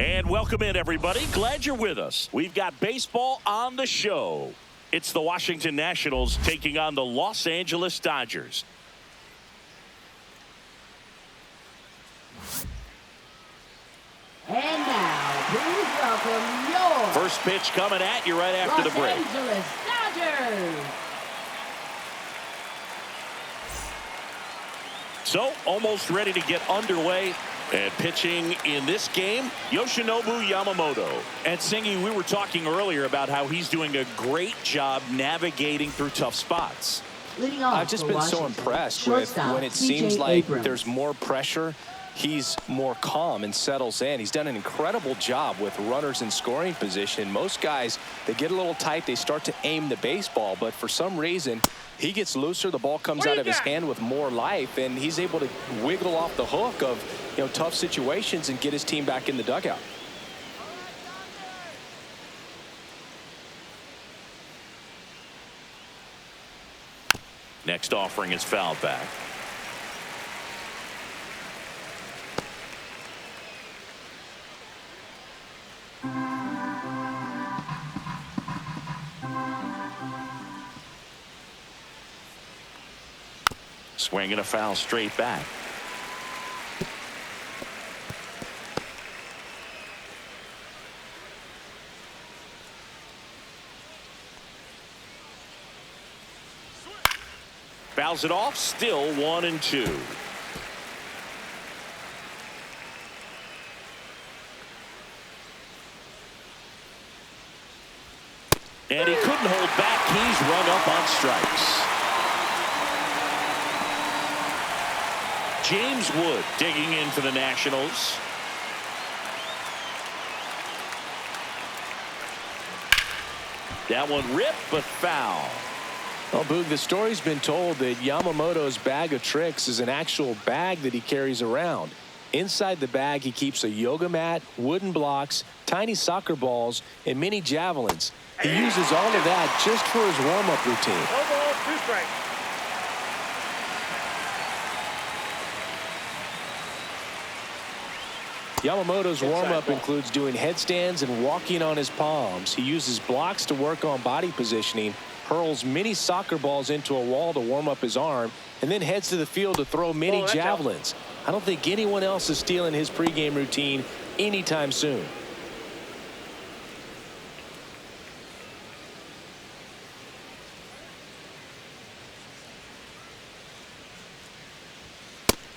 And welcome in, everybody. Glad you're with us. We've got baseball on the show. It's the Washington Nationals taking on the Los Angeles Dodgers. And now, please welcome your first pitch coming at you right after the break. Los Angeles Dodgers. So, almost ready to get underway. And pitching in this game, Yoshinobu Yamamoto. And Singy, we were talking earlier about how he's doing a great job navigating through tough spots. I've just been so impressed with when it seems like there's more pressure, he's more calm and settles in. He's done an incredible job with runners in scoring position. Most guys, they get a little tight, they start to aim the baseball, but for some reason, he gets looser, the ball comes out of his hand with more life, and he's able to wiggle off the hook of tough situations and get his team back in the dugout. Next offering is fouled back. Swinging a foul straight back. Fouls it off, still 1-2. And he couldn't hold back. He's rung up on strikes. James Wood digging in for the Nationals. That one ripped, but foul. Well, Boog, the story's been told that Yamamoto's bag of tricks is an actual bag that he carries around. Inside the bag, he keeps a yoga mat, wooden blocks, tiny soccer balls, and mini javelins. He uses all of that just for his warm-up routine. No ball, 2 strikes. Yamamoto's warm-up includes doing headstands and walking on his palms. He uses blocks to work on body positioning, hurls mini soccer balls into a wall to warm up his arm, and then heads to the field to throw mini javelins. I don't think anyone else is stealing his pregame routine anytime soon.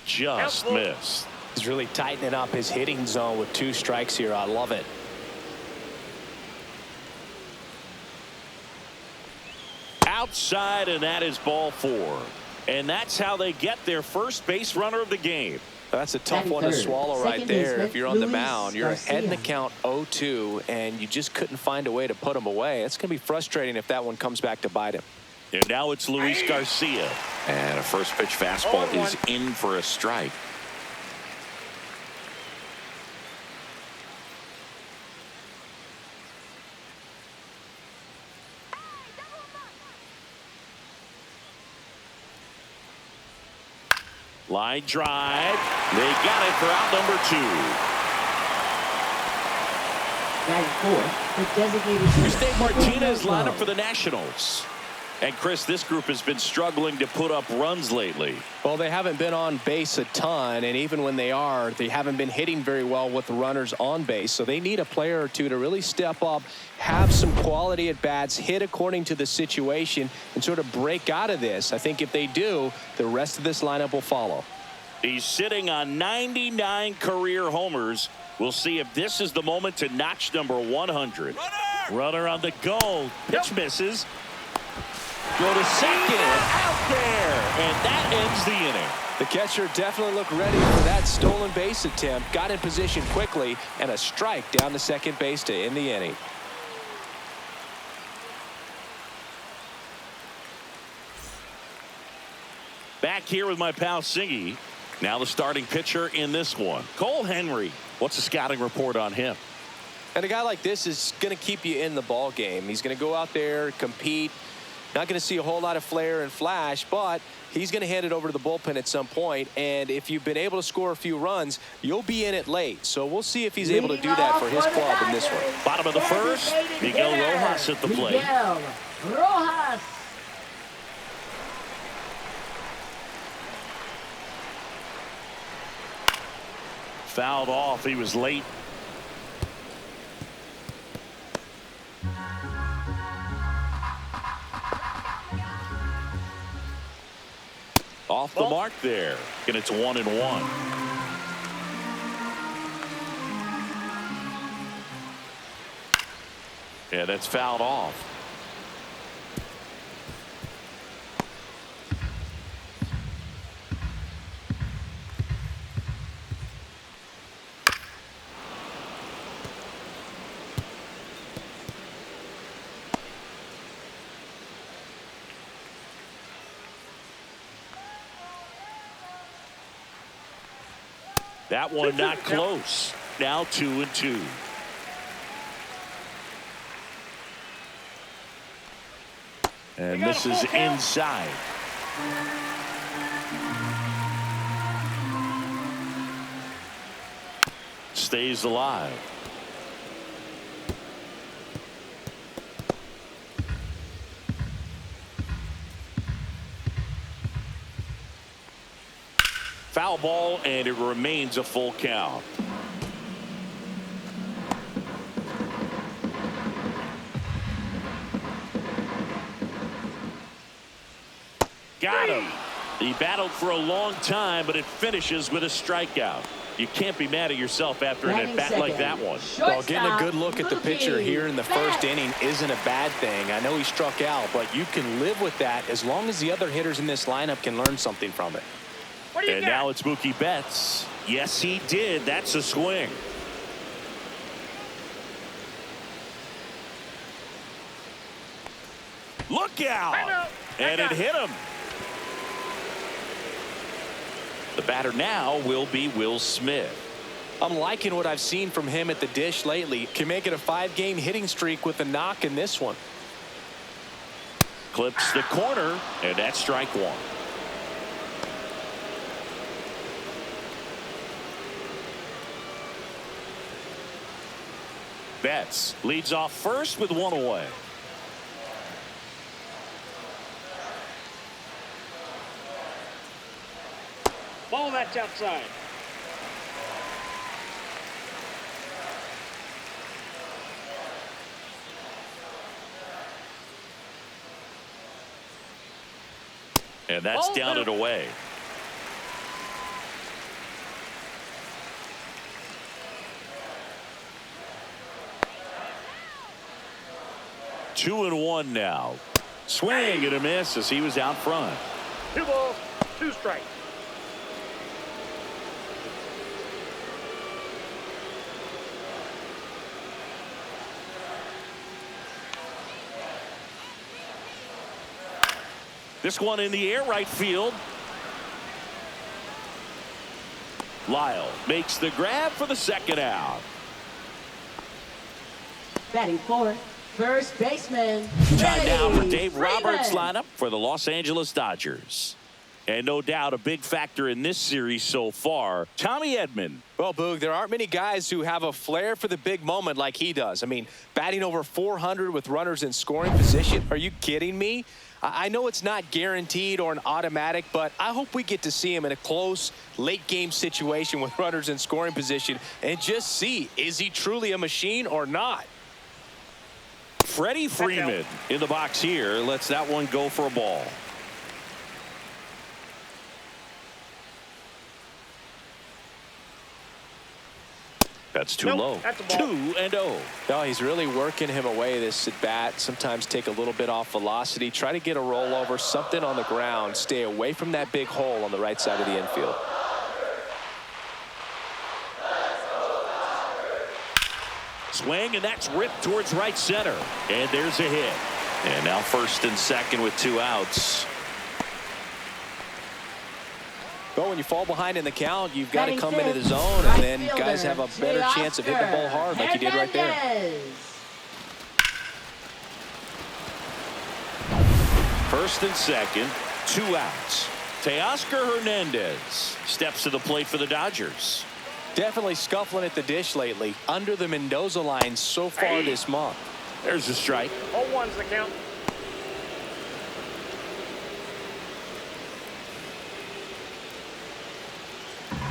Just missed. He's really tightening up his hitting zone with 2 strikes here. I love it. Outside, and that is ball 4. And that's how they get their first base runner of the game. That's a tough one to swallow right there. If you're on the mound, you're ahead in the count 0-2, and you just couldn't find a way to put him away. It's going to be frustrating if that one comes back to bite him. And now it's Luis Garcia. And a first pitch fastball is in for a strike. Line drive. They got it for out number 2. Batting 4, the designated Cristobal Martinez lined up for the Nationals. And Chris, this group has been struggling to put up runs lately. Well, they haven't been on base a ton, and even when they are, they haven't been hitting very well with runners on base. So they need a player or two to really step up, have some quality at bats, hit according to the situation, and sort of break out of this. I think if they do, the rest of this lineup will follow. He's sitting on 99 career homers. We'll see if this is the moment to notch number 100. Runner on the go. Pitch misses. Go to second, out there, and that ends the inning. The catcher definitely looked ready for that stolen base attempt, got in position quickly, and a strike down to second base to end the inning. Back here with my pal Singy. Now the starting pitcher in this one, Cole Henry. What's the scouting report on him? And a guy like this is going to keep you in the ball game. He's going to go out there, compete, Not going to see a whole lot of flair and flash, but he's going to hand it over to the bullpen at some point. And if you've been able to score a few runs, you'll be in it late. So we'll see if he's able to do that for his club in this one. Bottom of the first, Miguel Rojas at the plate. Miguel Rojas. Fouled off. He was late. Off the mark there. And it's 1-1. Yeah, that's fouled off. That one not close. Now 2-2. And this is inside. Stays alive. Foul ball, and it remains a full count. Got him. He battled for a long time, but it finishes with a strikeout. You can't be mad at yourself after an at-bat like that one. Well, getting a good look at the pitcher here in the first inning isn't a bad thing. I know he struck out, but you can live with that as long as the other hitters in this lineup can learn something from it. And now it's Mookie Betts. Yes, he did. That's a swing. Look out. And it hit him. The batter now will be Will Smith. I'm liking what I've seen from him at the dish lately. Can make it a 5-game hitting streak with a knock in this one. Clips the corner, and that's strike one. Betts leads off first with one away. Ball that's outside. And that's down and away. Two and one now. Swing and a miss as he was out front. 2 balls, 2 strikes. This one in the air, right field. Lyle makes the grab for the second out. Batting fourth, first baseman. Time now for Dave Freeman. Roberts' lineup for the Los Angeles Dodgers. And no doubt a big factor in this series so far, Tommy Edman. Well, Boog, there aren't many guys who have a flair for the big moment like he does. I mean, batting over 400 with runners in scoring position. Are you kidding me? I know it's not guaranteed or an automatic, but I hope we get to see him in a close, late-game situation with runners in scoring position and just see, is he truly a machine or not? Freddie Freeman in the box here lets that one go for a ball. That's too low. 2-0. No, he's really working him away this at bat. Sometimes take a little bit off velocity. Try to get a rollover, something on the ground. Stay away from that big hole on the right side of the infield. Swing, and that's ripped towards right center. And there's a hit. And now first and second with 2 outs. Well, when you fall behind in the count, you've got to come into the zone, and then guys have a better chance of hitting the ball hard like you did right there. First and second, 2 outs. Teoscar Hernandez steps to the plate for the Dodgers. Definitely scuffling at the dish lately. Under the Mendoza line so far this month. There's a strike. 0-1's the count.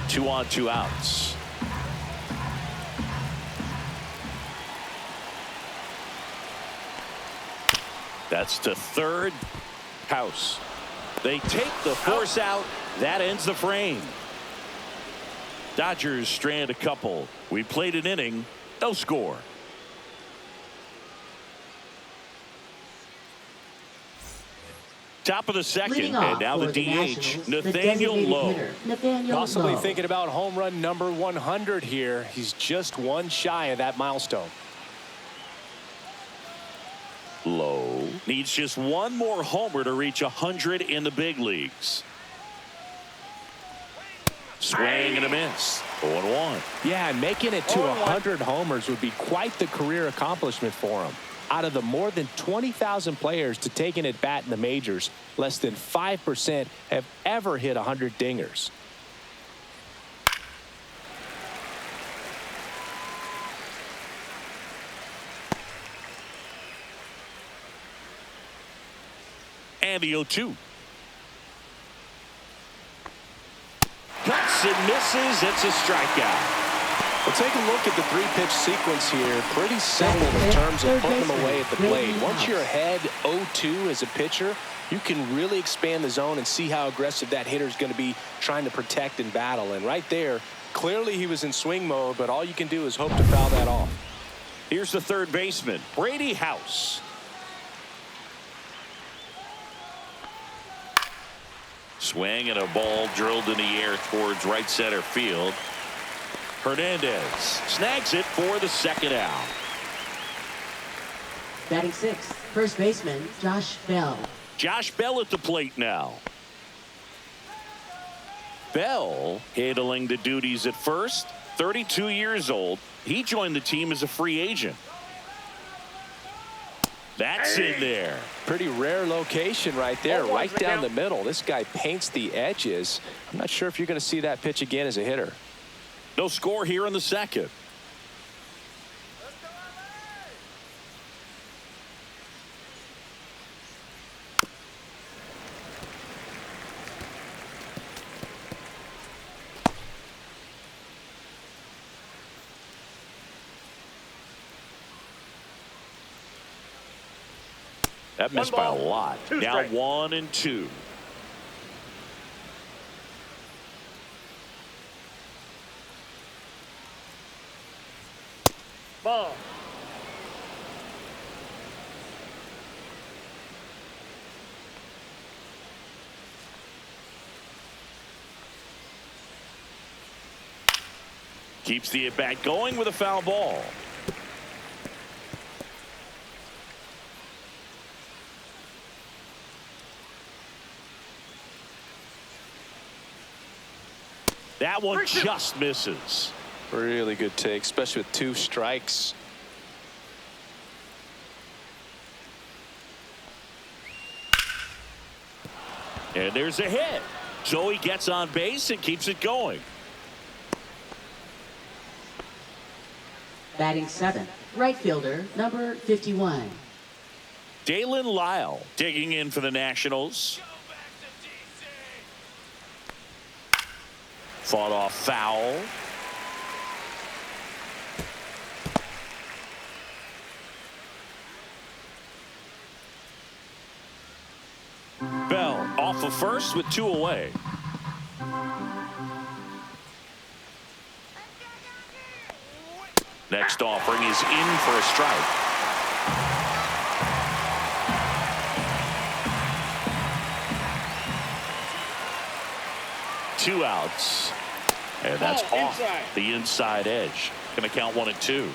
Two on, 2 outs. That's to third. House. They take the force out. That ends the frame. Dodgers strand a couple. We played an inning. No score. Top of the second, and now the DH, Nathaniel Lowe. Possibly thinking about home run number 100 here. He's just one shy of that milestone. Lowe needs just one more homer to reach 100 in the big leagues. Swing and a miss. 0-1. Yeah, and making it to 100 homers would be quite the career accomplishment for him. Out of the more than 20,000 players to take an at-bat in the majors, less than 5% have ever hit 100 dingers. And the 0-2. Cuts and misses. It's a strikeout. Well, take a look at the 3-pitch sequence here. Pretty simple in terms of putting them away at the plate. Once you're ahead 0-2 as a pitcher, you can really expand the zone and see how aggressive that hitter is going to be trying to protect and battle. And right there, clearly he was in swing mode, but all you can do is hope to foul that off. Here's the third baseman, Brady House. Swing and a ball drilled in the air towards right center field. Hernandez snags it for the second out. Batting 6th, first baseman Josh Bell. Josh Bell at the plate now. Bell handling the duties at first. 32 years old. He joined the team as a free agent. That's in there. Pretty rare location right there, right down the middle. This guy paints the edges. I'm not sure if you're going to see that pitch again as a hitter. No score here in the second. That missed by a lot. Now 1-2. Ball. Keeps the at-bat going with a foul ball. That one just misses. Really good take, especially with 2 strikes. And there's a hit. So he gets on base and keeps it going. Batting 7th, right fielder number 51. Dalen Lyle digging in for the Nationals. Fought off foul. Bell off of first with 2 away. Next offering is in for a strike. Two outs. And that's off the inside edge. Going to count 1-2.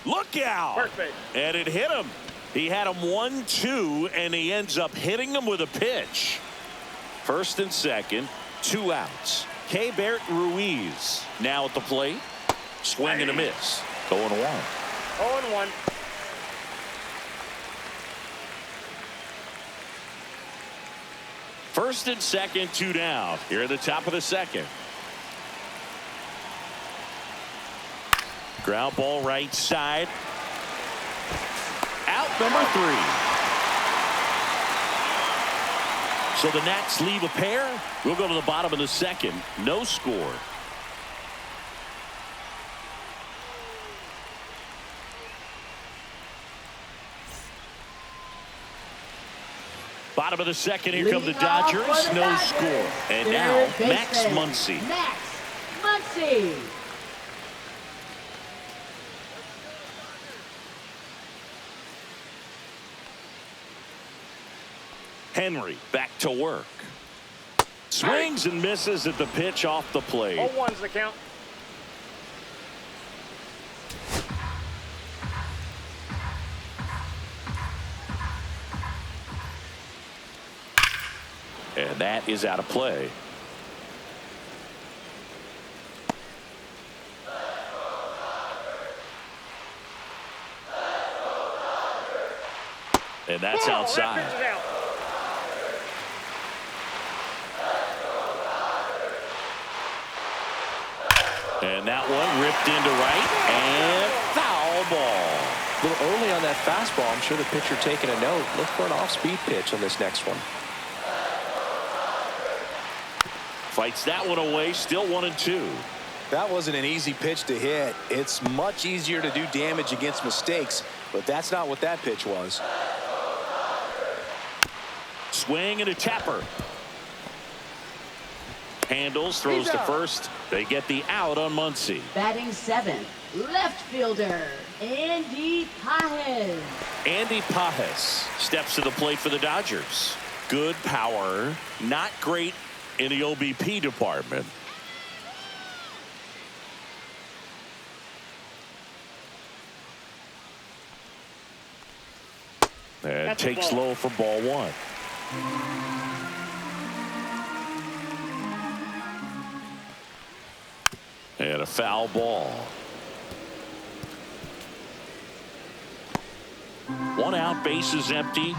Look out. Perfect. And it hit him. He had him 1-2, and he ends up hitting him with a pitch. First and second, 2 outs. Keibert Ruiz now at the plate. Swing and a miss. 0-1. 0-1. First and second, 2 down. Here at the top of the second. Ground ball right side. Out number 3. So the Nats leave a pair. We'll go to the bottom of the second. No score. Bottom of the second. Here come the Dodgers. No score. And now Max Muncy. Max Muncy. Henry back to work. Swings and misses at the pitch off the plate. 0-1's the count. And that is out of play. And that's outside. And that one ripped into right, and foul ball. A little early on that fastball. I'm sure the pitcher taking a note. Look for an off-speed pitch on this next one. Fights that one away. Still 1-2. That wasn't an easy pitch to hit. It's much easier to do damage against mistakes, but that's not what that pitch was. Swing and a tapper. Handles, throws to first. They get the out on Muncy. Batting 7th, left fielder, Andy Pajes. Andy Pajes steps to the plate for the Dodgers. Good power, not great in the OBP department. And takes low for ball 1. And a foul ball. 1 out, base is empty.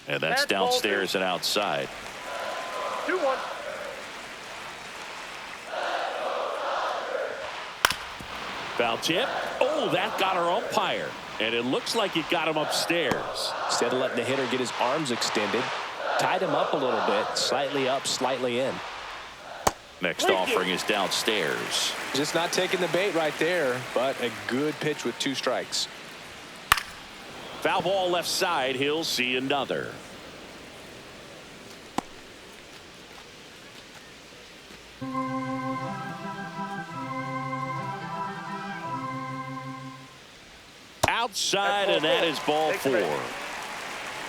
And that's downstairs and outside. 2-1. Foul tip. Oh, that got our umpire. And it looks like it got him upstairs. Instead of letting the hitter get his arms extended, tied him up a little bit, slightly up, slightly in. Next offering is downstairs. Just not taking the bait right there, but a good pitch with 2 strikes. Foul ball left side. He'll see another. Outside, and that is ball 4.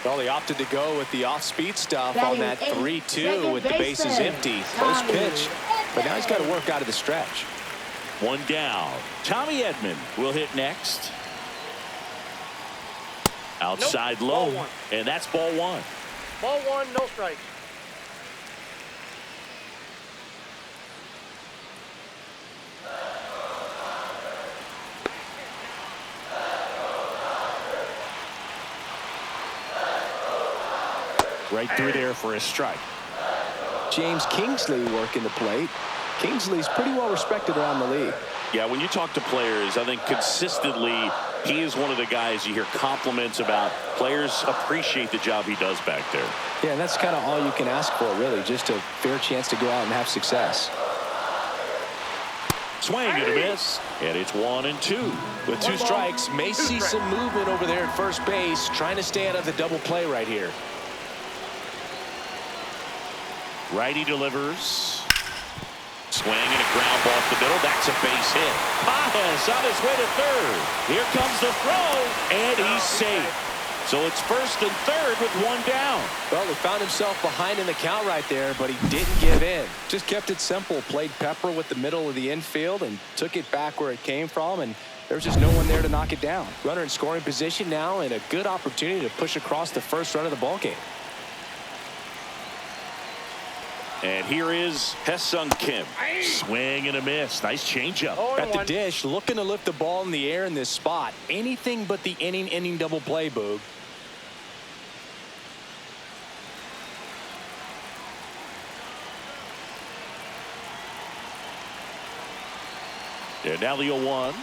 Well, they opted to go with the off-speed stuff on that 3-2 with the bases empty. Close pitch, but now he's got to work out of the stretch. 1 down. Tommy Edman will hit next. Outside low, and that's ball 1. Ball 1, no strike. Right through there for a strike. James Kingsley working the plate. Kingsley's pretty well respected around the league. Yeah, when you talk to players, I think consistently he is one of the guys you hear compliments about. Players appreciate the job he does back there. Yeah, and that's kind of all you can ask for, really, just a fair chance to go out and have success. Swing and a miss, and it's 1-2. With 2 strikes, may see some movement over there at first base, trying to stay out of the double play right here. Righty delivers. Swing and a ground ball up the middle. That's a base hit. Pajes on his way to third. Here comes the throw, and he's safe. So it's first and third with 1 down. Well, he found himself behind in the count right there, but he didn't give in. Just kept it simple. Played pepper with the middle of the infield and took it back where it came from, and there's just no one there to knock it down. Runner in scoring position now, and a good opportunity to push across the first run of the ballgame. And here is Hae-Sung Kim. Swing and a miss. Nice changeup. At the dish, looking to lift the ball in the air in this spot. Anything but the inning double play, Boog. And now the 0-1.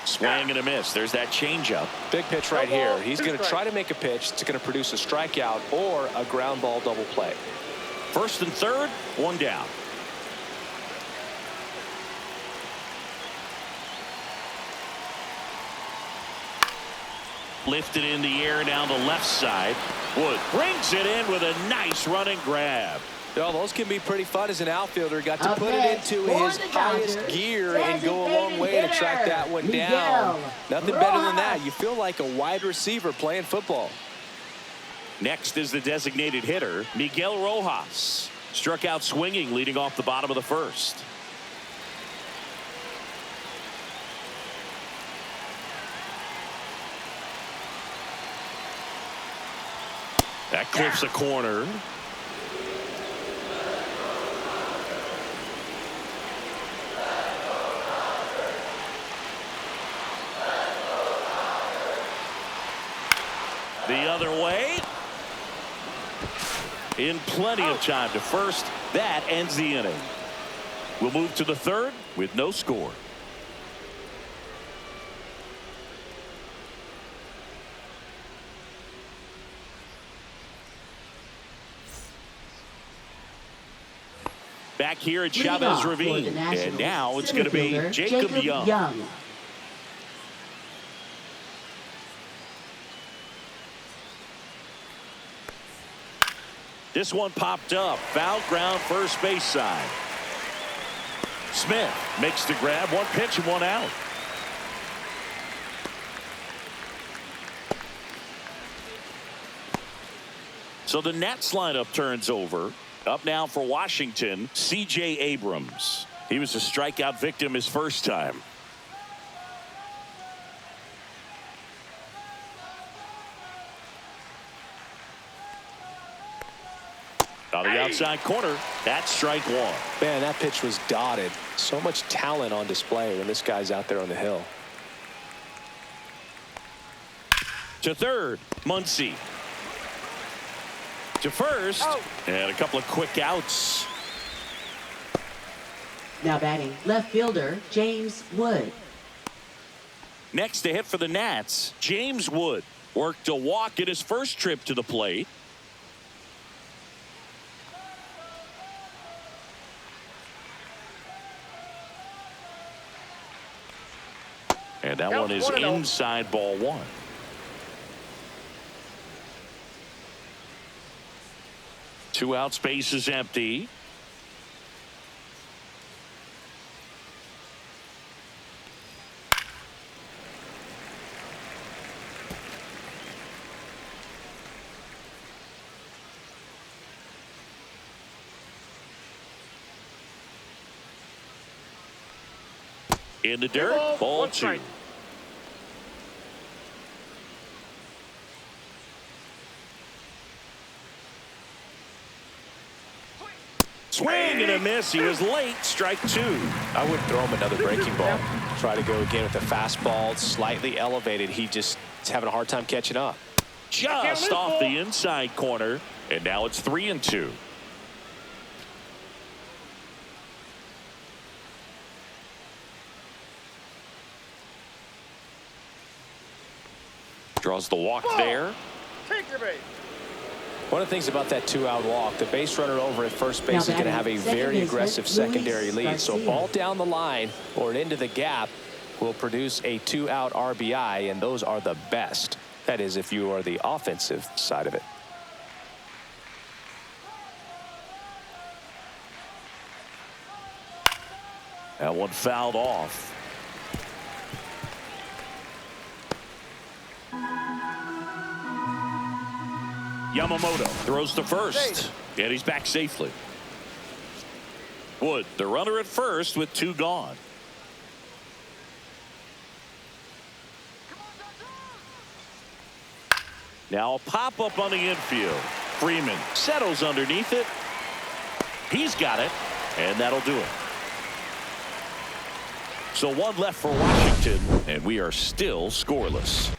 Swing and a miss. There's that changeup. Big pitch right here. He's going to try to make a pitch that's going to produce a strikeout or a ground ball double play. First and third, one down. Lifted in the air down the left side. Wood brings it in with a nice running grab. Oh, those can be pretty fun as an outfielder. Got to put it into his highest gear and go a long way to track that one down. Nothing better than that. You feel like a wide receiver playing football. Next is the designated hitter, Miguel Rojas. Struck out swinging, leading off the bottom of the first. That clips a corner. The other way. In plenty of time to first. That ends the inning. We'll move to the third with no score. Back here at Chavez Ravine. And now it's going to be Jacob Young. This one popped up. Foul ground, first base side. Smith makes the grab. One pitch and one out. So the Nats lineup turns over. Up now for Washington, C.J. Abrams. He was a strikeout victim his first time. On the outside corner, that's strike one. Man, that pitch was dotted. So much talent on display when this guy's out there on the hill. To third, Muncy. To first, and a couple of quick outs. Now batting, left fielder, James Wood. Next to hit for the Nats, James Wood worked a walk in his first trip to the plate. And that one is inside ball one. Two out, space is empty. In the dirt, ball two. Swing and a miss. He was late. Strike two. I would throw him another breaking ball. Try to go again with the fastball, slightly elevated. He just is having a hard time catching up. Just off the inside corner, and now it's 3-2. Draws the walk there. Take your base. One of the things about that two-out walk, the base runner over at first base is going to have a very aggressive secondary lead. So a ball down the line or into the gap will produce a two-out RBI, and those are the best. That is, if you are the offensive side of it. That one fouled off. Yamamoto throws to first, and he's back safely. Wood, the runner at first with two gone. Now a pop-up on the infield. Freeman settles underneath it. He's got it, and that'll do it. So one left for Washington, and we are still scoreless.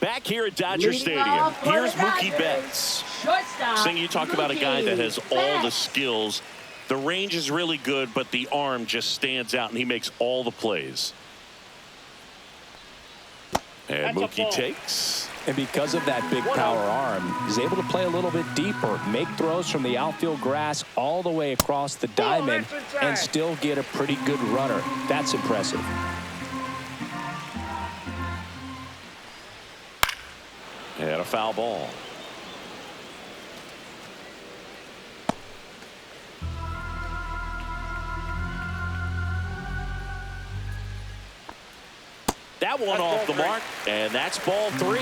Back here at Dodger Stadium, here's Mookie Betts. Saying you talk about a guy that has all the skills. The range is really good, but the arm just stands out, and he makes all the plays. And Mookie takes. And because of that big power arm, he's able to play a little bit deeper, make throws from the outfield grass all the way across the diamond, and still get a pretty good runner. That's impressive. And a foul ball. That one off the mark, and that's ball 3.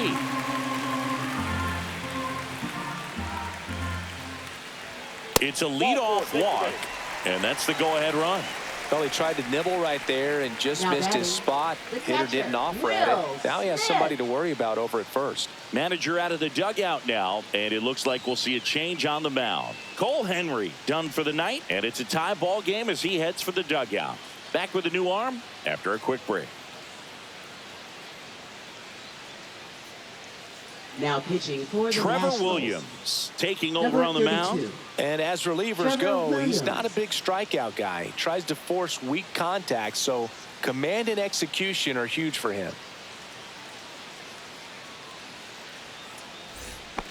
It's a leadoff walk, and that's the go-ahead run. Well, he tried to nibble right there and just missed his spot. Hitter didn't offer at it. Now he has somebody to worry about over at first. Manager out of the dugout now, and it looks like we'll see a change on the mound. Cole Henry done for the night, and it's a tie ball game as he heads for the dugout. Back with a new arm after a quick break. Now pitching for the Trevor Nationals. Williams taking over on the mound. And as relievers go, he's not a big strikeout guy. He tries to force weak contact, so command and execution are huge for him.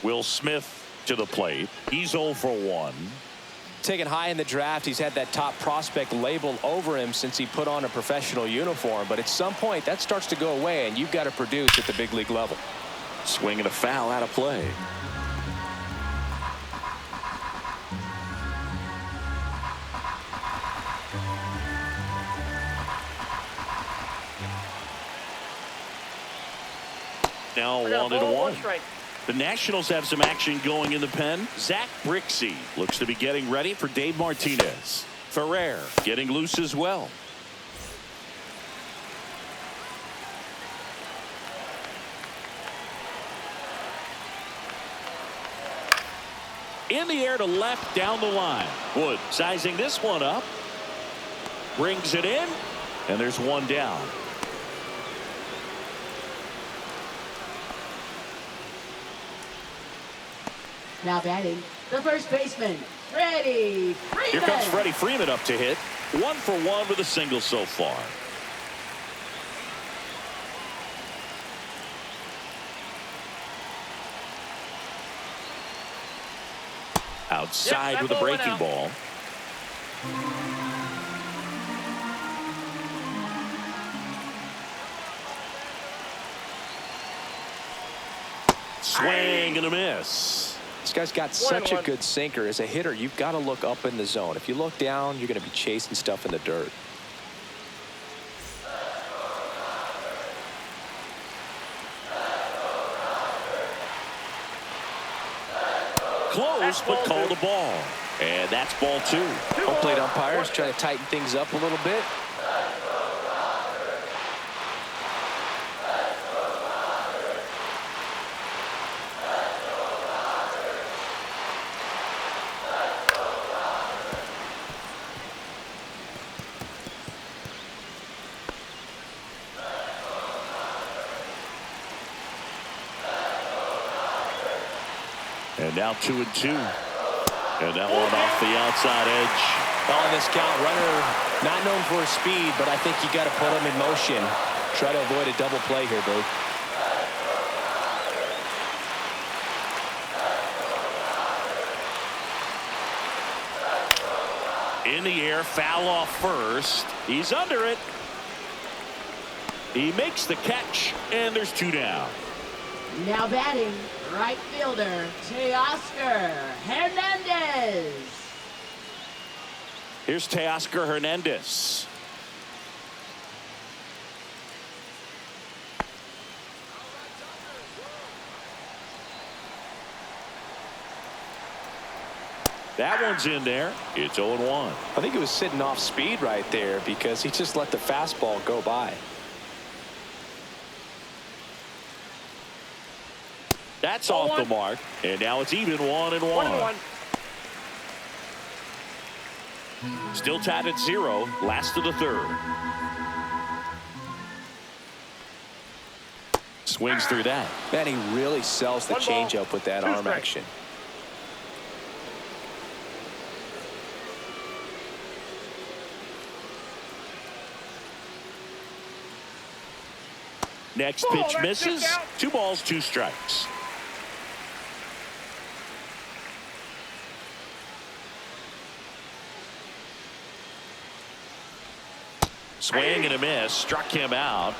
Will Smith to the plate. He's 0 for 1. Taken high in the draft, he's had that top prospect label over him since he put on a professional uniform. But at some point, that starts to go away, and you've got to produce at the big league level. Swing and a foul out of play. Now 1-1. The Nationals have some action going in the pen. Zach Brixey looks to be getting ready for Dave Martinez. Ferrer getting loose as well. In the air to left down the line. Wood sizing this one up. Brings it in. And there's one down. Now batting, the first baseman, Freddie Freeman. Here comes Freddie Freeman up to hit. 1 for 1 with a single so far. Outside with a breaking ball. Swing and a miss. This guy's got such a good sinker. As a hitter, you've got to look up in the zone. If you look down, you're going to be chasing stuff in the dirt. Close, but called a ball. And that's ball 2. Home plate umpires try to tighten things up a little bit. And now 2-2. And that one off the outside edge. On this count, runner not known for his speed, but I think you got to put him in motion. Try to avoid a double play here, Boo. In the air, foul off first. He's under it. He makes the catch, and there's 2 down. Now batting, right fielder, Teoscar Hernandez. Here's Teoscar Hernandez. That one's in there. It's 0-1. I think it was sitting off speed right there because he just let the fastball go by. That's off the mark. And now it's even 1-1. 1-1. Still tied at 0. Last of the third. Swings through that. Man, he really sells the changeup with that arm strikes. action. Next pitch misses. 2 balls, 2 strikes. Swing and a miss. Struck him out.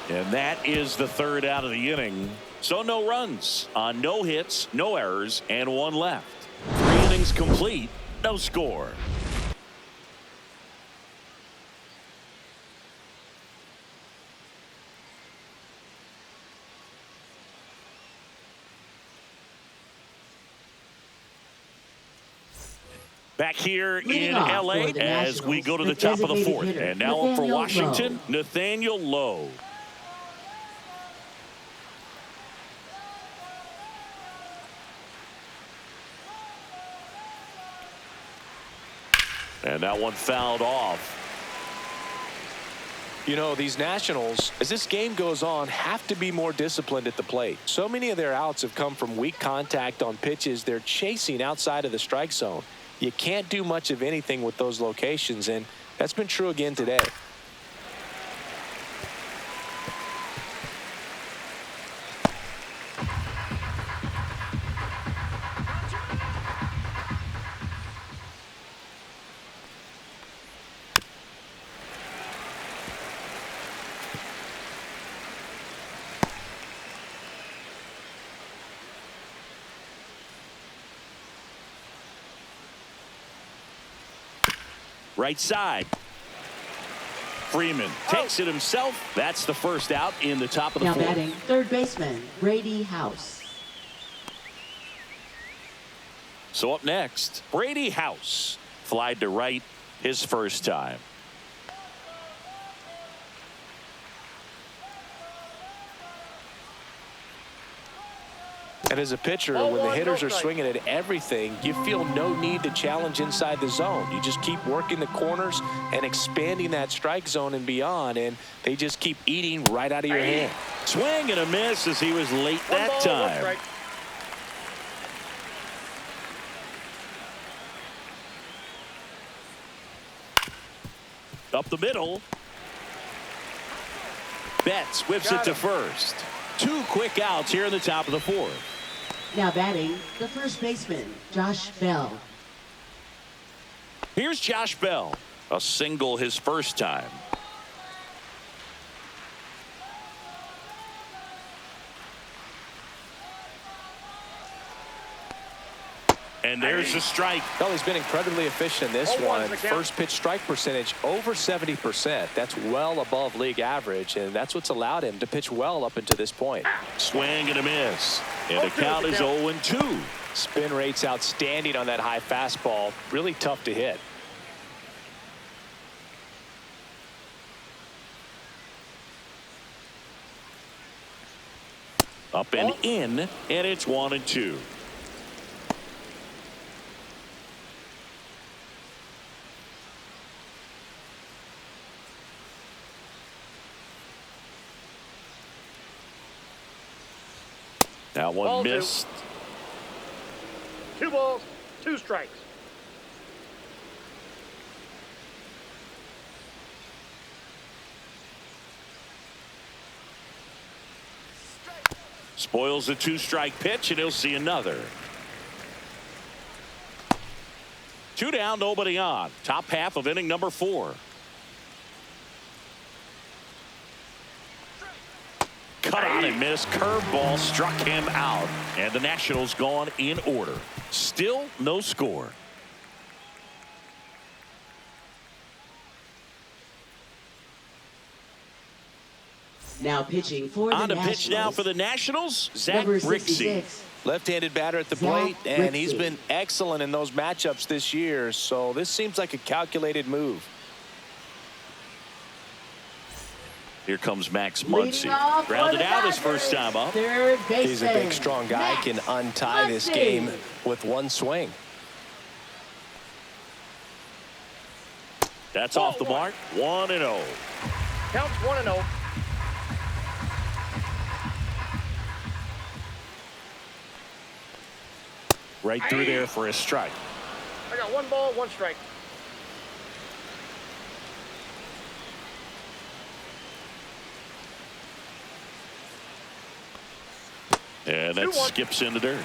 And that is the third out of the inning. So no runs on no hits, no errors, and 1 left. 3 innings complete. No score. Back here in LA as we go to the top of the 4th. And now up for Washington, Nathaniel Lowe. And that one fouled off. You know, these Nationals, as this game goes on, have to be more disciplined at the plate. So many of their outs have come from weak contact on pitches they're chasing outside of the strike zone. You can't do much of anything with those locations, and that's been true again today. Right side. Freeman takes it himself. That's the first out in the top of the 4th. Now batting, third baseman, Brady House. So up next, Brady House. Flied to right his first time. And as a pitcher, when the hitters are swinging at everything, you feel no need to challenge inside the zone. You just keep working the corners and expanding that strike zone and beyond, and they just keep eating right out of your hand. Swing and a miss as he was late that time. Up the middle. Betts whips it to first. 2 quick outs here in the top of the 4th. Now batting, the first baseman, Josh Bell. Here's Josh Bell. A single his first time. And there's a strike. Well, he's been incredibly efficient in this one. First pitch strike percentage over 70%. That's well above league average, and that's what's allowed him to pitch well up until this point. Swing and a miss. And the count is 0-2. Spin rate's outstanding on that high fastball. Really tough to hit. Up and in, and it's 1-2. That one missed. 2 balls, 2 strikes. Spoils the 2-strike pitch, and he'll see another. 2 down, nobody on. Top half of inning number 4. Cut on and missed. Curveball struck him out. And the Nationals gone in order. Still no score. Now pitching for the On to Nationals. pitch now for the Nationals, Zach Number Brixey. 66, Left-handed batter at the plate, and he's been excellent in those matchups this year, so this seems like a calculated move. Here comes Max Muncy. Grounded out his first time up. He's a big, strong guy. Can untie this game with one swing. That's off the mark. 1-0. Counts 1-0. Right through there for a strike. I got 1 ball, 1 strike. And that skips in the dirt.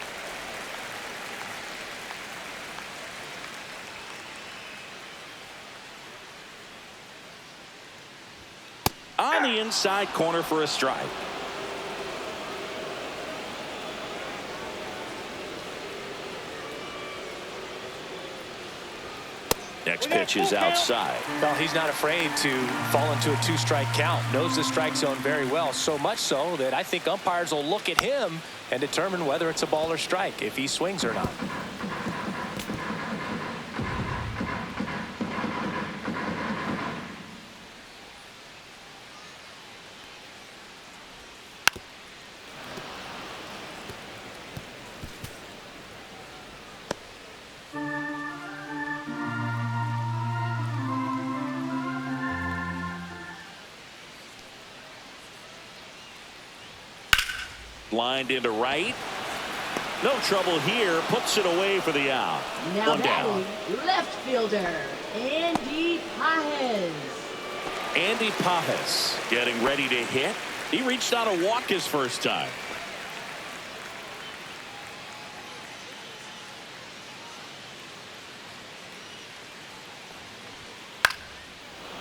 On the inside corner for a strike. Next pitch is outside. Well, he's not afraid to fall into a 2-strike count. Knows the strike zone very well, so much so that I think umpires will look at him and determine whether it's a ball or strike, if he swings or not. Lined into right. No trouble here. Puts it away for the out. Now One down. Left fielder, Andy Pajes. Andy Pajes getting ready to hit. He reached out a walk his first time.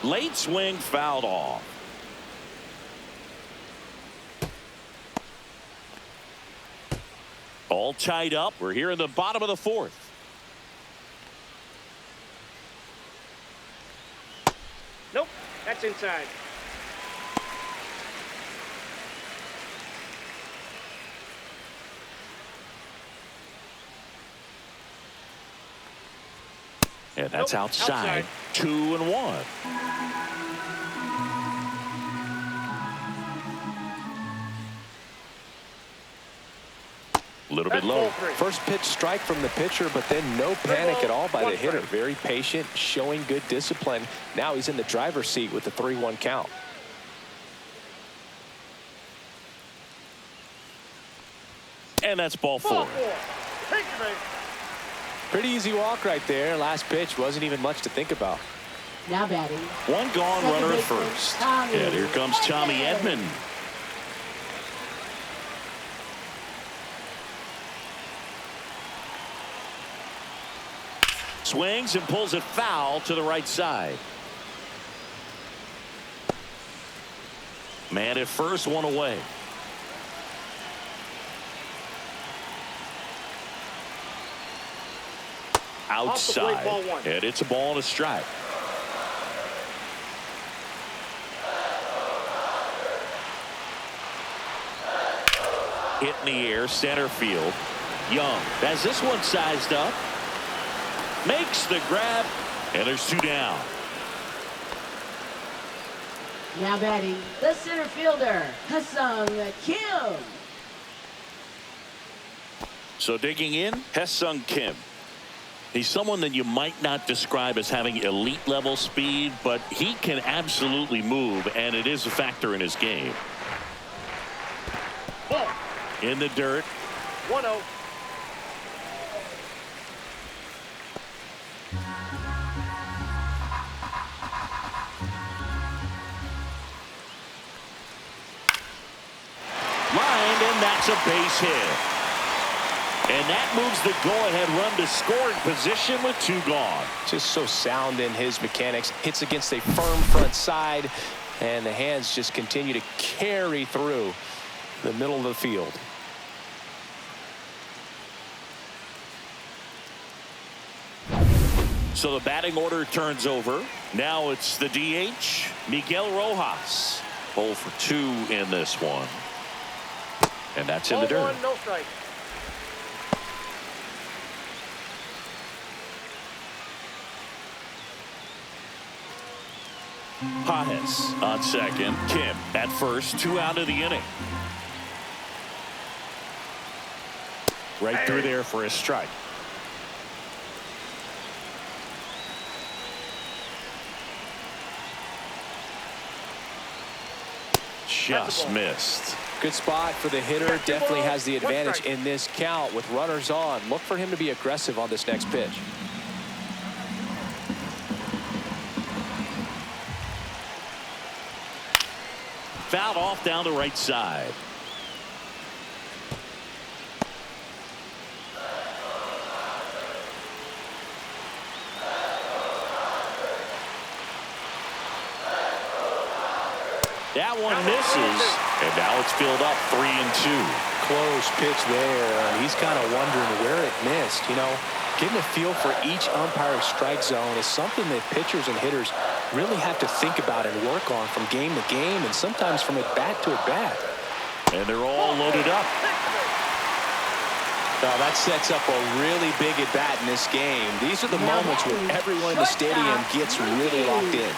Late swing fouled off. All tied up. We're here in the bottom of the 4th. Nope, that's inside. And that's outside. 2-1. A little bit low. First pitch strike from the pitcher, but then no panic at all by the hitter. Very patient, showing good discipline. Now he's in the driver's seat with the 3-1 count. And that's ball 4. Pretty easy walk right there. Last pitch wasn't even much to think about. Now batting. One gone, runner at first. And here comes Tommy Edman. Swings and pulls it foul to the right side. Man at first, one away. Outside. And it's a ball and a strike. Hit in the air, center field. Young has this one sized up. Makes the grab, and there's 2 down. Now batting, the center fielder, Ha-Seong Kim. So digging in, Ha-Seong Kim. He's someone that you might not describe as having elite level speed, but he can absolutely move, and it is a factor in his game. Ball. In the dirt. 1-0. Lined, and that's a base hit. And that moves the go-ahead run to scoring position with 2 gone. Just so sound in his mechanics. Hits against a firm front side, and the hands just continue to carry through the middle of the field. So the batting order turns over. Now it's the DH, Miguel Rojas. 0 for 2 in this one. And that's in the dirt. 1, no strike. Pajes on second. Kim at first. 2 out of the inning. Right through there for a strike. Just missed. Good spot for the hitter. Definitely has the advantage in this count with runners on. Look for him to be aggressive on this next pitch. Fouled off down the right side. That one misses, and now it's filled up 3-2. Close pitch there. He's kind of wondering where it missed. You know, getting a feel for each umpire's strike zone is something that pitchers and hitters really have to think about and work on from game to game, and sometimes from at bat to at bat. And they're all loaded up. Now that sets up a really big at bat in this game. These are the moments where everyone in the stadium gets really locked in.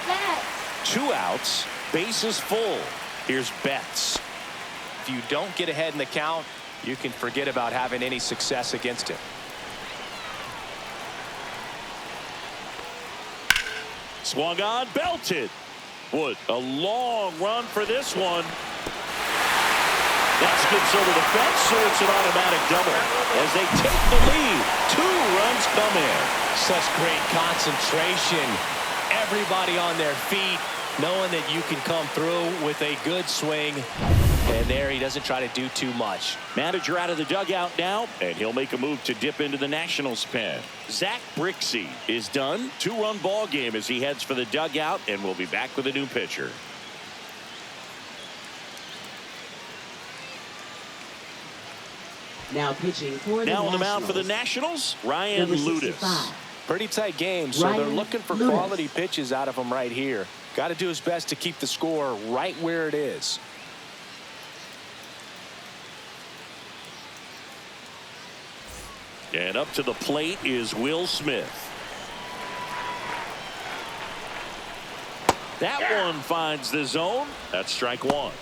2 outs. Bases full. Here's Betts. If you don't get ahead in the count, you can forget about having any success against him. Swung on, belted. Wood, a long run for this one. That skips over the fence, so it's an automatic double. As they take the lead, 2 runs come in. Such great concentration. Everybody on their feet, knowing that you can come through with a good swing. And there he doesn't try to do too much. Manager out of the dugout now, and he'll make a move to dip into the Nationals pen. Zach Brixey is done. 2-run ball game as he heads for the dugout, and we'll be back with a new pitcher. Now pitching for the Now on the Nationals. mound for the Nationals, Ryan Number Ludus. 65. Pretty tight game, so they're looking for Ludus. quality pitches out of him right here. Got to do his best to keep the score right where it is. And up to the plate is Will Smith. That one finds the zone. That's strike 1.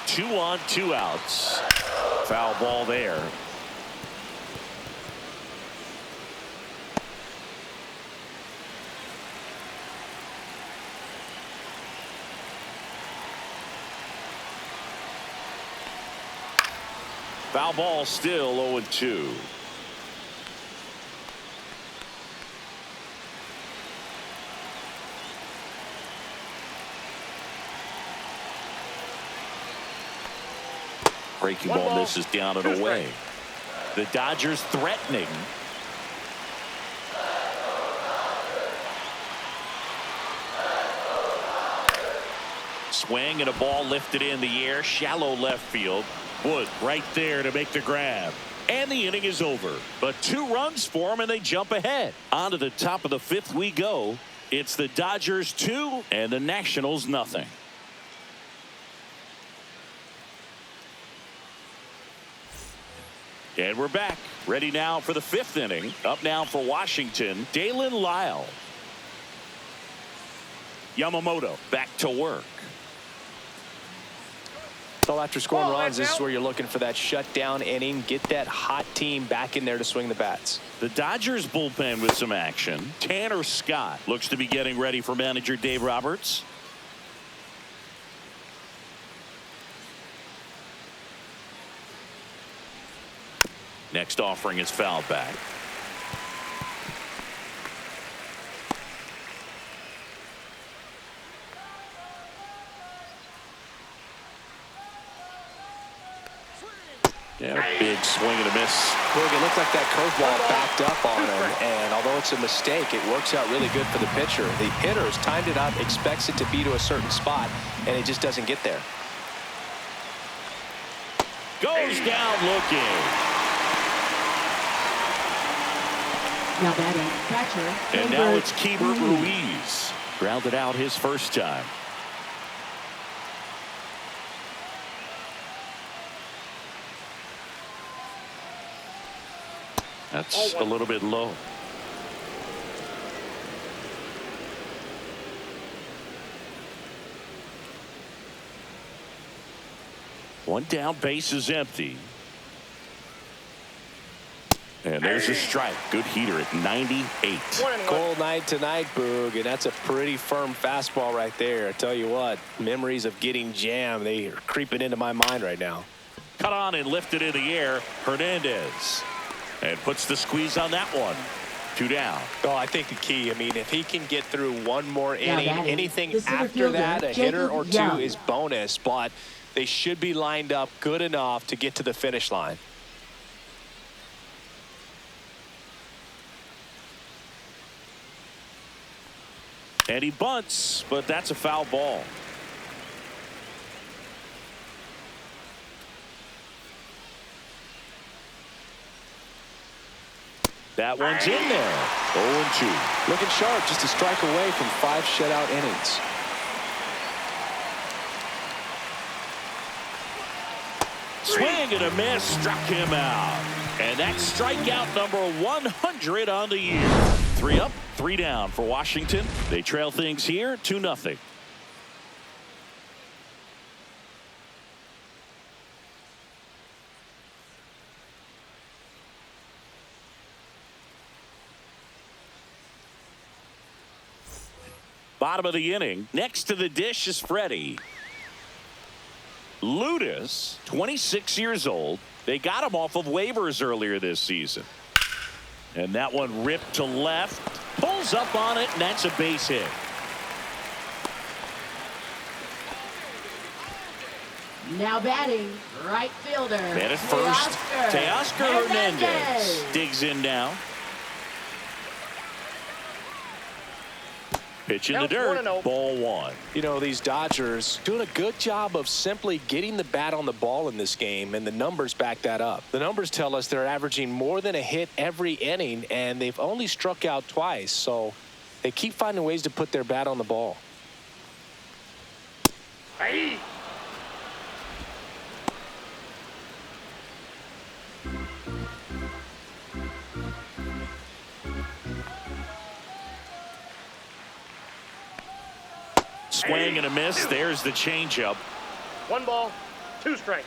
Two on, 2 outs. Foul ball there. Foul ball still 0-2. Breaking ball misses down and away. The Dodgers threatening. Swing and a ball lifted in the air, shallow left field. Wood right there to make the grab. And the inning is over. But 2 runs for them, and they jump ahead. On to the top of the 5th we go. It's the Dodgers 2 and the Nationals nothing. And we're back. Ready now for the 5th inning. Up now for Washington, Dalen Lyle. Yamamoto back to work. So after scoring runs, this is where you're looking for that shutdown inning. Get that hot team back in there to swing the bats. The Dodgers bullpen with some action. Tanner Scott looks to be getting ready for manager Dave Roberts. Next offering is fouled back. Yeah, big swing and a miss. Look, it looked like that curveball backed up on him, and although it's a mistake, it works out really good for the pitcher. The hitter has timed it up, expects it to be to a certain spot, and it just doesn't get there. Goes down looking. Now batting, catcher. And now it's Keibert Ruiz. Grounded out his first time. That's a little bit low. One down, base is empty. And there's a strike. Good heater at 98. Cold night tonight, Boog, and that's a pretty firm fastball right there. I tell you what, memories of getting jammed, they are creeping into my mind right now. Cut on and lifted in the air. Hernandez. And puts the squeeze on that one. 2 down. Oh, I think the key, I mean, if he can get through one more inning, anything after that, a hitter or two is bonus, but they should be lined up good enough to get to the finish line. And he bunts, but that's a foul ball. That one's in there. 0-2. Looking sharp, just a strike away from 5 shutout innings. Swing and a miss, struck him out. And that's strikeout number 100 on the year. 3 up, 3 down for Washington. They trail things here 2-0. Bottom of the inning. Next to the dish is Freddie. Ludus, 26 years old. They got him off of waivers earlier this season. And that one ripped to left. Pulls up on it, and that's a base hit. Now batting, right fielder. Man at first, Teoscar Hernandez digs in now. Pitch in the dirt, ball 1. You know, these Dodgers doing a good job of simply getting the bat on the ball in this game, and the numbers back that up. The numbers tell us they're averaging more than a hit every inning, and they've only struck out twice, so they keep finding ways to put their bat on the ball. Hey. Swing and a miss. There's the changeup. 1 ball, 2 strikes.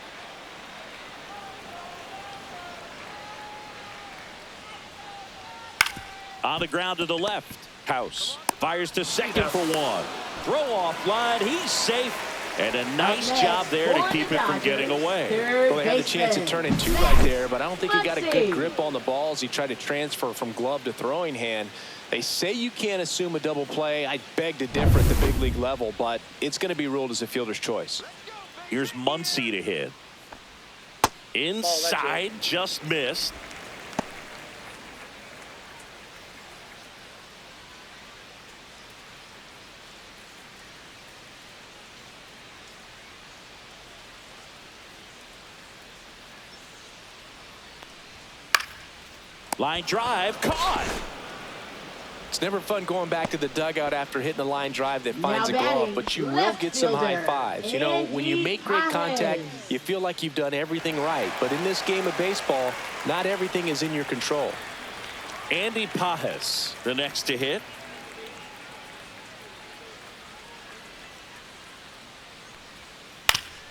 On the ground to the left. House fires to second for 1. Throw off line. He's safe. And a nice job there to keep it from getting away. Well, they had the chance to turn in 2 right there, but I don't think he got a good grip on the balls. He tried to transfer from glove to throwing hand. They say you can't assume a double play. I beg to differ at the big league level, but it's going to be ruled as a fielder's choice. Here's Muncy to hit. Inside, just missed. Line drive, caught. It's never fun going back to the dugout after hitting the line drive that finds a glove, but you will get some high fives. You know, when you make great contact, you feel like you've done everything right. But in this game of baseball, not everything is in your control. Andy Pajes, the next to hit.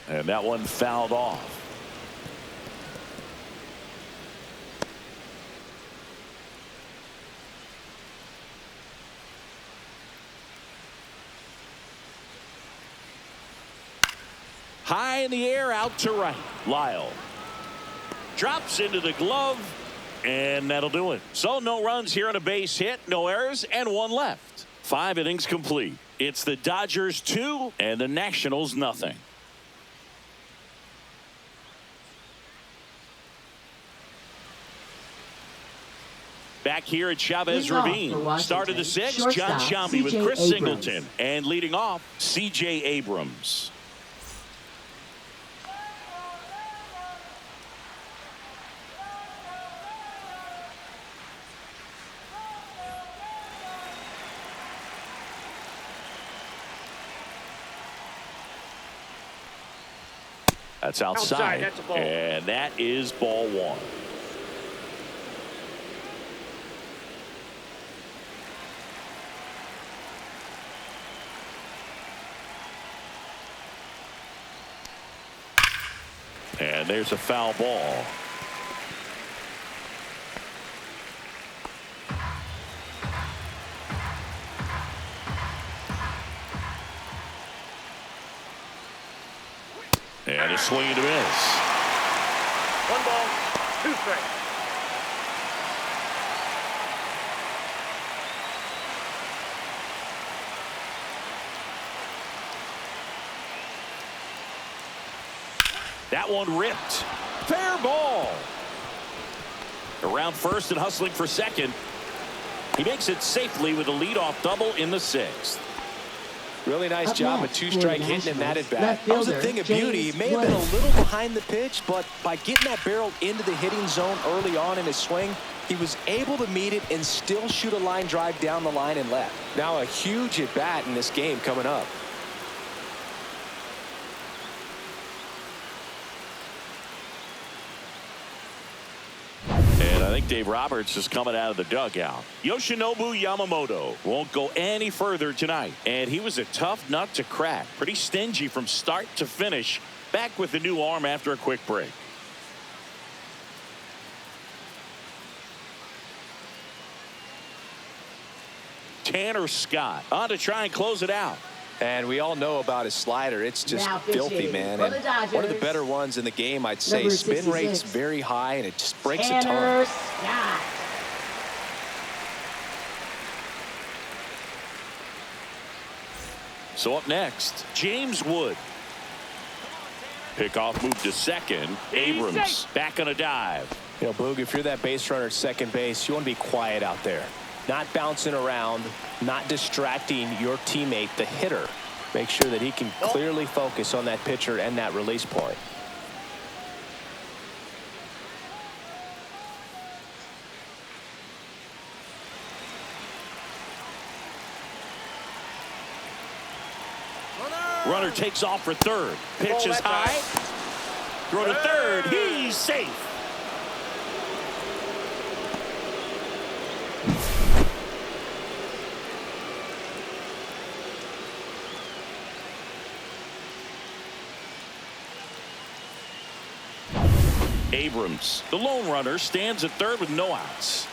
And that one fouled off. High in the air, out to right. Lyle drops into the glove, and that'll do it. So no runs here on a base hit, no errors, and 1 left. 5 innings complete. It's the Dodgers 2 and the Nationals nothing. Back here at Chavez Ravine. Start of the 6th, John Sciambi with Chris Singleton. And leading off, C.J. Abrams. That's outside. That's a ball. And that is ball 1. And there's a foul ball. And a swing and a miss. 1 ball, 2 strikes. That one ripped. Fair ball. Around first and hustling for second. He makes it safely with a leadoff double in the 6th. Really nice job of 2-strike hitting in that at bat. That was a thing of beauty. He may have been a little behind the pitch, but by getting that barrel into the hitting zone early on in his swing, he was able to meet it and still shoot a line drive down the line and left. Now a huge at bat in this game coming up. And I think Dave Roberts is coming out of the dugout. Yoshinobu Yamamoto won't go any further tonight. And he was a tough nut to crack. Pretty stingy from start to finish. Back with the new arm after a quick break. Tanner Scott on to try and close it out. And we all know about his slider. It's just filthy, man. And one of the better ones in the game, I'd say. Spin rate's very high, and it just breaks a ton. Scott. So up next, James Wood. Pickoff move to second. Abrams back on a dive. You know, Boog, if you're that base runner at second base, you want to be quiet out there. Not bouncing around, not distracting your teammate, the hitter. Make sure that he can clearly focus on that pitcher and that release point. Runner takes off for third. Pitch is high. Throw to third. He's safe. Abrams, the lone runner, stands at third with no outs.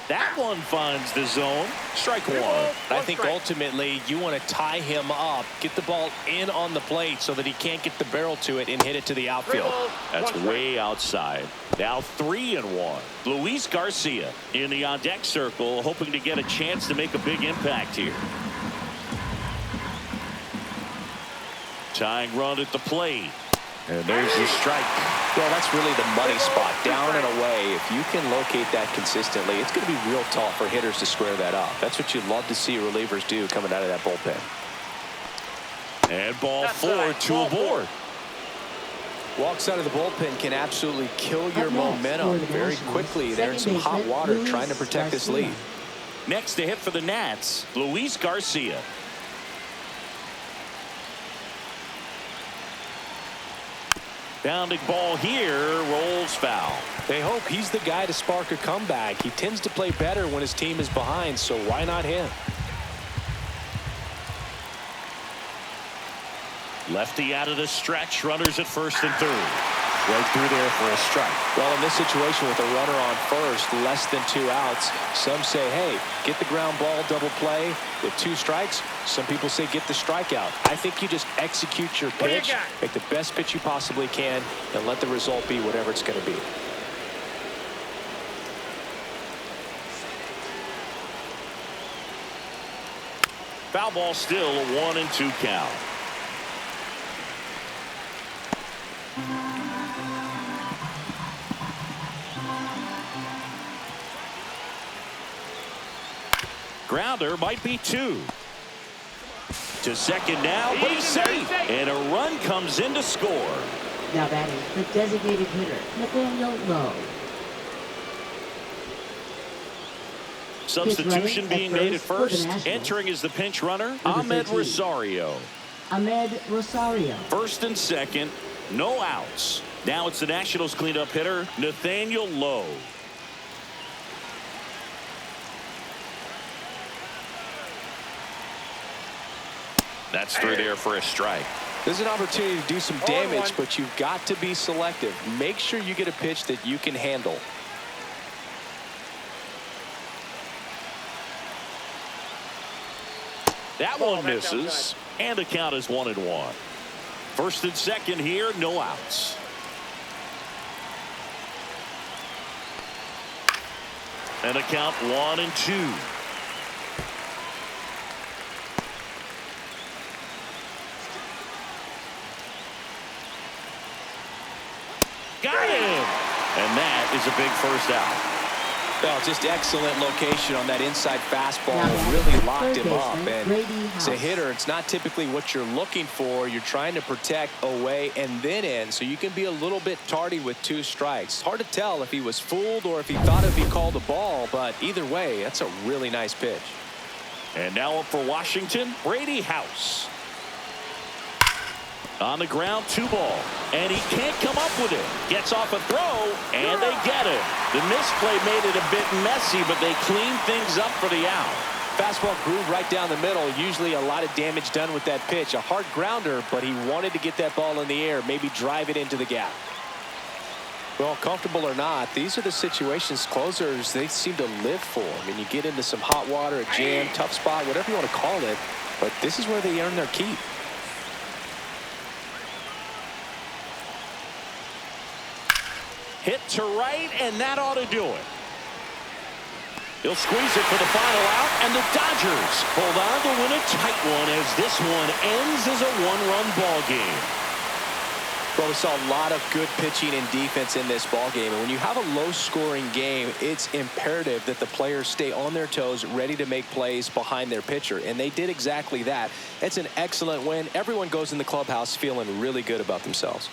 That one finds the zone. Strike one. I think ultimately you want to tie him up, get the ball in on the plate so that he can't get the barrel to it and hit it to the outfield. That's way outside. Now 3-1. Luis Garcia in the on-deck circle, hoping to get a chance to make a big impact here. Tying run at the plate. And there's the strike. Well, that's really the money spot. Down and away. If you can locate that consistently, it's going to be real tough for hitters to square that up. That's what you'd love to see relievers do coming out of that bullpen. And ball 4, 2 aboard. Walks out of the bullpen can absolutely kill your momentum very quickly. They're in some hot water trying to protect this lead. Next to hit for the Nats, Luis Garcia. Bounding ball here, rolls foul. They hope he's the guy to spark a comeback. He tends to play better when his team is behind, so why not him? Lefty out of the stretch, runners at first and third. Right through there for a strike. Well, in this situation with a runner on first, less than 2 outs, some say, hey, get the ground ball, double play. With 2 strikes, some people say get the strikeout. I think you just execute your pitch, make the best pitch you possibly can, and let the result be whatever it's going to be. Foul ball still, a 1-2 count. Grounder might be 2. To second now, but he's safe. And a run comes in to score. Now batting, the designated hitter, Nathaniel Lowe. Substitution being made at first. Entering as the pinch runner, Ahmed Rosario. Ahmed Rosario. First and second, no outs. Now it's the Nationals cleanup hitter, Nathaniel Lowe. That's through there for a strike. There's an opportunity to do some damage, but you've got to be selective. Make sure you get a pitch that you can handle. That one misses, and the count is 1-1. First and second here, no outs. And a count 1-2. Got him! And that is a big first out. Well, just excellent location on that inside fastball. Really locked him up. And as a hitter, it's not typically what you're looking for. You're trying to protect away and then in, so you can be a little bit tardy with 2 strikes. Hard to tell if he was fooled or if he thought it'd be called a ball, but either way, that's a really nice pitch. And now up for Washington, Brady House. On the ground, 2 ball. And he can't come up with it. Gets off a throw, and they get it. The misplay made it a bit messy, but they clean things up for the out. Fastball groove right down the middle. Usually a lot of damage done with that pitch. A hard grounder, but he wanted to get that ball in the air, maybe drive it into the gap. Well, comfortable or not, these are the situations closers they seem to live for. I mean, you get into some hot water, a jam, tough spot, whatever you want to call it, but this is where they earn their keep. Hit to right, and that ought to do it. He'll squeeze it for the final out, and the Dodgers hold on to win a tight one as this one ends as a 1-run ball game. Well, we saw a lot of good pitching and defense in this ball game, and when you have a low-scoring game, it's imperative that the players stay on their toes, ready to make plays behind their pitcher, and they did exactly that. It's an excellent win. Everyone goes in the clubhouse feeling really good about themselves.